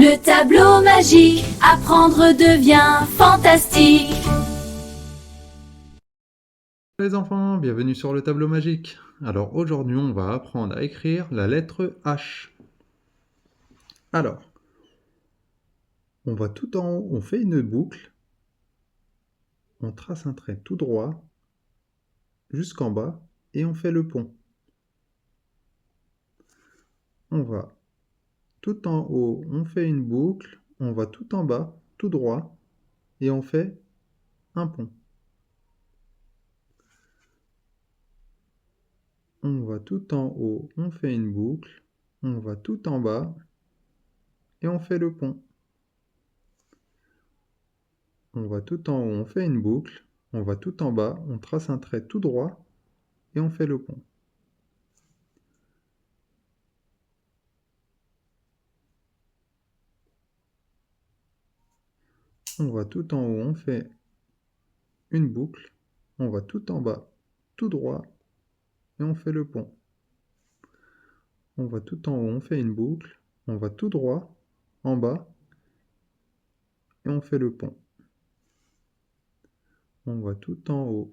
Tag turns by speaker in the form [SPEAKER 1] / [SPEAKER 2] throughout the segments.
[SPEAKER 1] Le tableau magique, apprendre devient fantastique.
[SPEAKER 2] Les enfants, bienvenue sur le tableau magique. Alors aujourd'hui, on va apprendre à écrire la lettre H. Alors, on va tout en haut, on fait une boucle, on trace un trait tout droit jusqu'en bas et on fait le pont. On va tout en haut, on fait une boucle, on va tout en bas, tout droit et on fait un pont. On va tout en haut, on fait une boucle, on va tout en bas et on fait le pont. On va tout en haut, on fait une boucle, on va tout en bas, on trace un trait tout droit et on fait le pont. On va tout en haut, on fait une boucle, on va tout en bas, tout droit et on fait le pont. On va tout en haut, on fait une boucle, on va tout droit en bas et on fait le pont. On va tout en haut,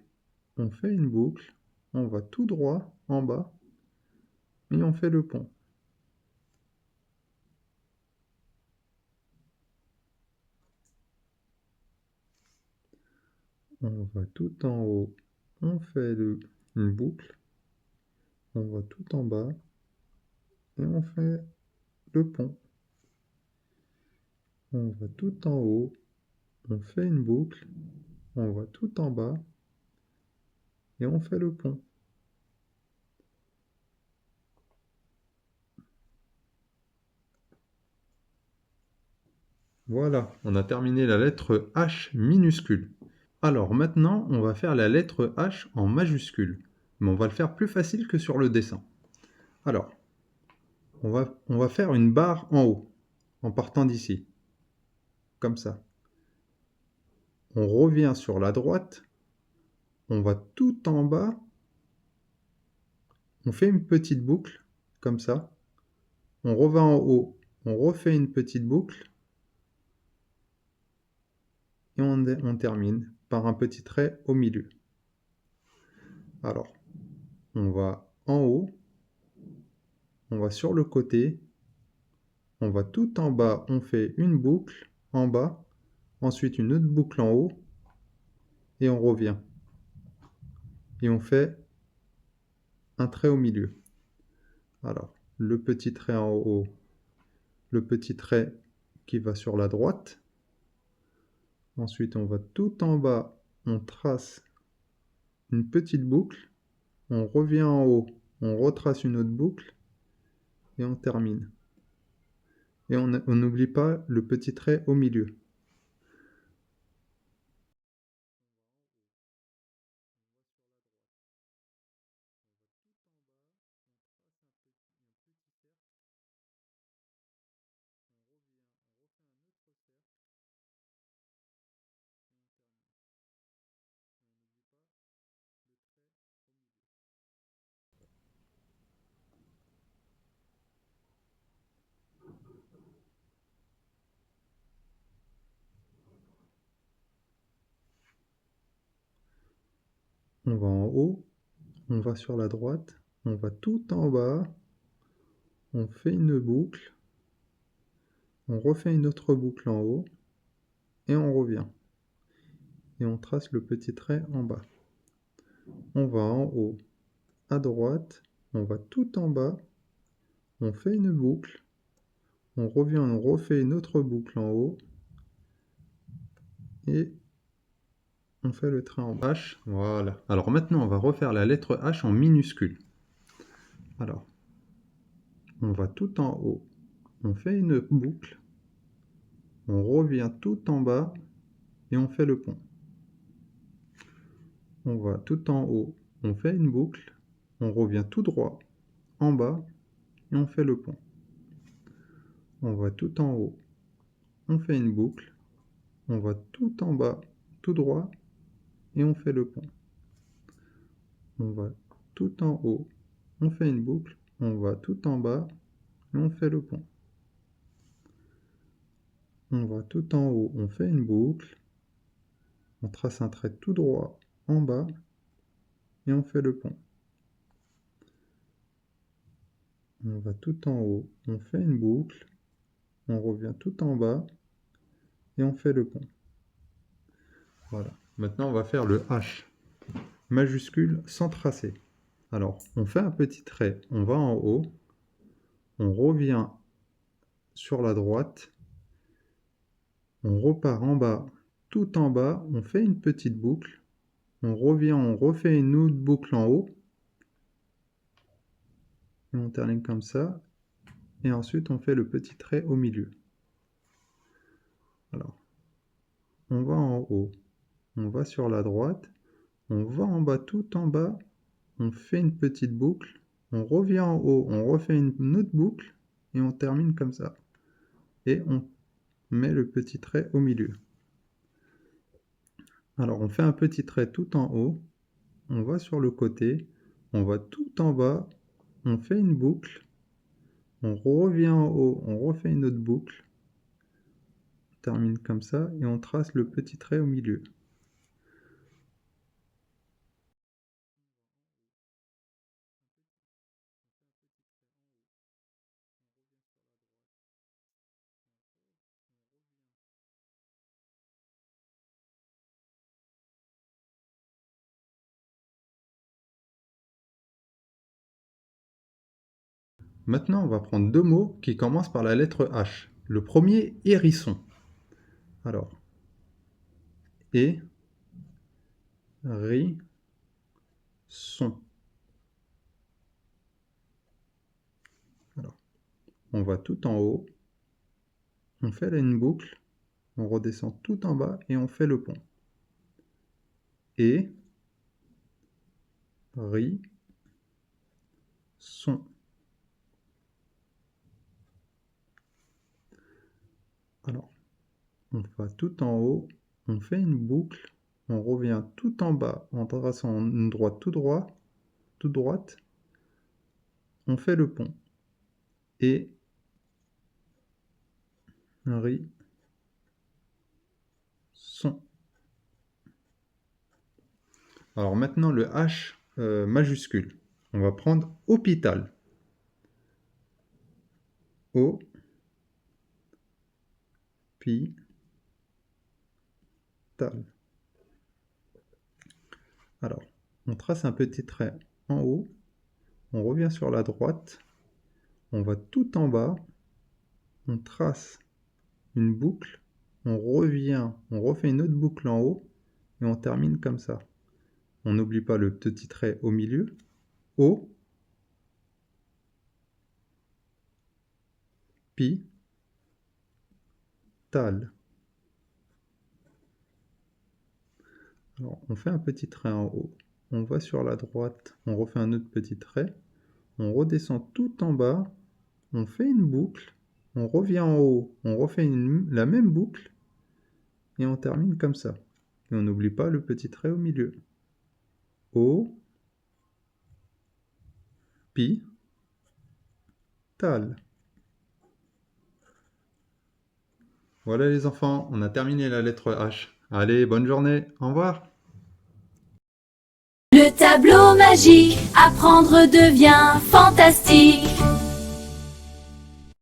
[SPEAKER 2] on fait une boucle, on va tout droit en bas et on fait le pont. On va tout en haut, on fait une boucle, on va tout en bas et on fait le pont. On va tout en haut, on fait une boucle, on va tout en bas et on fait le pont. Voilà, on a terminé la lettre H minuscule. Alors maintenant, on va faire la lettre H en majuscule. Mais on va le faire plus facile que sur le dessin. Alors, on va faire une barre en haut, en partant d'ici. Comme ça. On revient sur la droite. On va tout en bas. On fait une petite boucle, comme ça. On revient en haut. On refait une petite boucle. Et on termine par un petit trait au milieu. Alors, on va en haut. On va sur le côté. On va tout en bas, on fait une boucle en bas, ensuite une autre boucle en haut, et on revient. Et on fait un trait au milieu. Alors, le petit trait en haut, le petit trait qui va sur la droite. Ensuite, on va tout en bas, on trace une petite boucle, on revient en haut, on retrace une autre boucle, et on termine. Et on n'oublie pas le petit trait au milieu. On va en haut, on va sur la droite, on va tout en bas, on fait une boucle, on refait une autre boucle en haut, et on revient. Et on trace le petit trait en bas. On va en haut, à droite, on va tout en bas, on fait une boucle, on revient, on refait une autre boucle en haut, et on fait le trait en bas. H, voilà. Alors maintenant, on va refaire la lettre H en minuscule. Alors, on va tout en haut, on fait une boucle, on revient tout en bas, et on fait le pont. On va tout en haut, on fait une boucle, on revient tout droit en bas et on fait le pont. On va tout en haut, on fait une boucle, on va tout en bas, tout droit et on fait le pont. On va tout en haut, on fait une boucle, on va tout en bas et on fait le pont. On va tout en haut, on fait une boucle, on trace un trait tout droit en bas et on fait le pont. On va tout en haut, on fait une boucle, on revient tout en bas et on fait le pont. Voilà. Maintenant, on va faire le H majuscule sans tracer. Alors, on fait un petit trait, on va en haut, on revient sur la droite, on repart en bas, tout en bas, on fait une petite boucle, on revient, on refait une autre boucle en haut, et on termine comme ça, et ensuite on fait le petit trait au milieu. Alors, on va en haut, on va sur la droite, on va en bas, tout en bas, on fait une petite boucle, on revient en haut, on refait une autre boucle, et on termine comme ça. Et on met le petit trait au milieu. Alors on fait un petit trait tout en haut, on va sur le côté, on va tout en bas, on fait une boucle, on revient en haut, on refait une autre boucle, on termine comme ça et on trace le petit trait au milieu. Maintenant, on va prendre deux mots qui commencent par la lettre H. Le premier, hérisson. Alors, son. Alors, on va tout en haut, on fait là une boucle, on redescend tout en bas et on fait le pont. Son. Alors, on va tout en haut, on fait une boucle, on revient tout en bas en traçant une droite toute droite, on fait le pont. Son. Alors maintenant le H majuscule. On va prendre hôpital. Tal. Alors, on trace un petit trait en haut, on revient sur la droite, on va tout en bas, on trace une boucle, on revient, on refait une autre boucle en haut, et on termine comme ça. On n'oublie pas le petit trait au milieu, tal. Alors, on fait un petit trait en haut, on va sur la droite, on refait un autre petit trait, on redescend tout en bas, on fait une boucle, on revient en haut, on refait la même boucle, et on termine comme ça. Et on n'oublie pas le petit trait au milieu. Tal. Voilà les enfants, on a terminé la lettre H. Allez, bonne journée, au revoir.
[SPEAKER 1] Le tableau magique, apprendre devient fantastique.